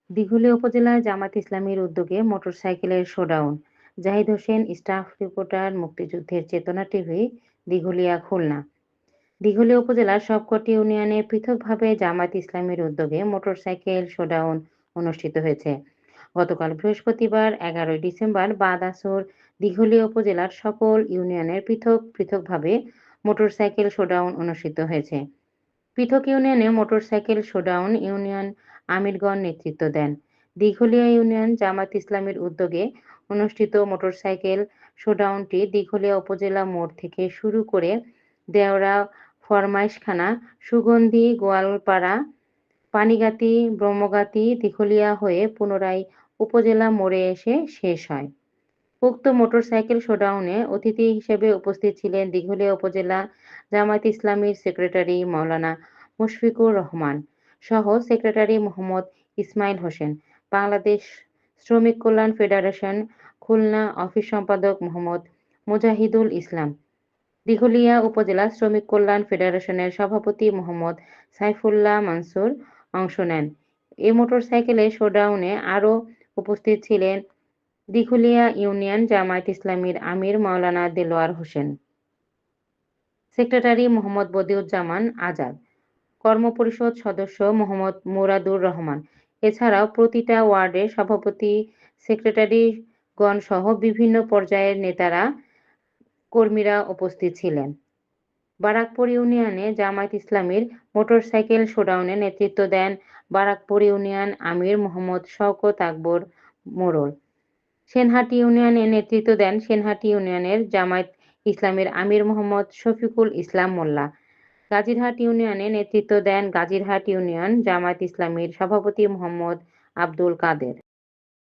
দিঘুলিয়া উপজেলায় জামায়াত ইসলামীর উদ্যোগে মোটরসাইকেলের showdown. Zahid Hossain, staff reporter, মুক্তিযুদ্ধের চেতনা টিভি, দিঘুলিয়া, খুলনা। দিঘুলিয়া উপজেলার সবকটি ইউনিয়নে পৃথকভাবে জামায়াত ইসলামীর উদ্যোগে মোটরসাইকেল শোডাউন অনুষ্ঠিত হয়েছে। গতকাল বৃহস্পতিবার 11 ডিসেম্বর বাদ আসর দিঘুলিয়া উপজেলার সকল ইউনিয়নের পৃথকভাবে মোটরসাইকেল শোডাউন অনুষ্ঠিত হয়েছে। পৃথক ইউনিয়নে মোটরসাইকেল শোডাউন ইউনিয়ন আমিরগণ নেতৃত্ব দেন। দিঘুলিয়া ইউনিয়ন জামায়াত ইসলামীর উদ্যোগে অনুষ্ঠিত মোটরসাইকেল শোডাউনটি দিঘুলিয়া উপজেলা মোড় থেকে শুরু করে দেওরা, ফরমাইশখানা, সুগন্ধি, গোয়ালপাড়া, পানিগাতি, ব্রহ্মগাতি, দিঘুলিয়া হয়ে পুনরায় উপজেলা মোড়ে এসে শেষ হয়। উক্ত মোটরসাইকেল শোডাউনে অতিথি হিসেবে উপস্থিত ছিলেন দিঘুলিয়া উপজেলা জামায়াত ইসলামীর সেক্রেটারি মাওলানা মুশফিকুর রহমান সহ সেক্রেটারি মোহাম্মদ ইসমাইল হোসেন, বাংলাদেশ শ্রমিক কল্যাণ ফেডারেশন খুলনা অফিস সম্পাদক মোহাম্মদ মুজাহিদুল ইসলাম, দিঘুলিয়া উপজেলা শ্রমিক কল্যাণ ফেডারেশনের সভাপতি মোহাম্মদ সাইফুল্লাহ মানসুর অংশ নেন। এ মোটরসাইকেলে শোডাউনে আরও উপস্থিত ছিলেন দিঘুলিয়া ইউনিয়ন জামায়াত ইসলামীর আমির মাওলানা দেলোয়ার হোসেন, সেক্রেটারি মোহাম্মদ বদিউজ্জামান আজাদ, কর্মপরিষদ সদস্য মোহাম্মদ মুরাদুর রহমান। এছাড়াও প্রতিটা ওয়ার্ডের সভাপতি, সেক্রেটারিগণ সহ বিভিন্ন পর্যায়ের নেতারা, কর্মীরা উপস্থিত ছিলেন। বারাকপুর ইউনিয়নে জামায়াত ইসলামীর মোটরসাইকেল শোডাউনে নেতৃত্ব দেন বারাকপুর ইউনিয়ন আমির মোহাম্মদ শওকত আকবর মোড়ল। সেনহাটি ইউনিয়নে নেতৃত্ব দেন সেনহাটি ইউনিয়নের জামায়াত ইসলামীর আমির মোহাম্মদ শফিকুল ইসলাম মোল্লা। গাজীরহাট ইউনিয়নে নেতৃত্ব দেন গাজীরহাট ইউনিয়ন জামায়াত ইসলামীর সভাপতি মোহাম্মদ আব্দুল কাদের।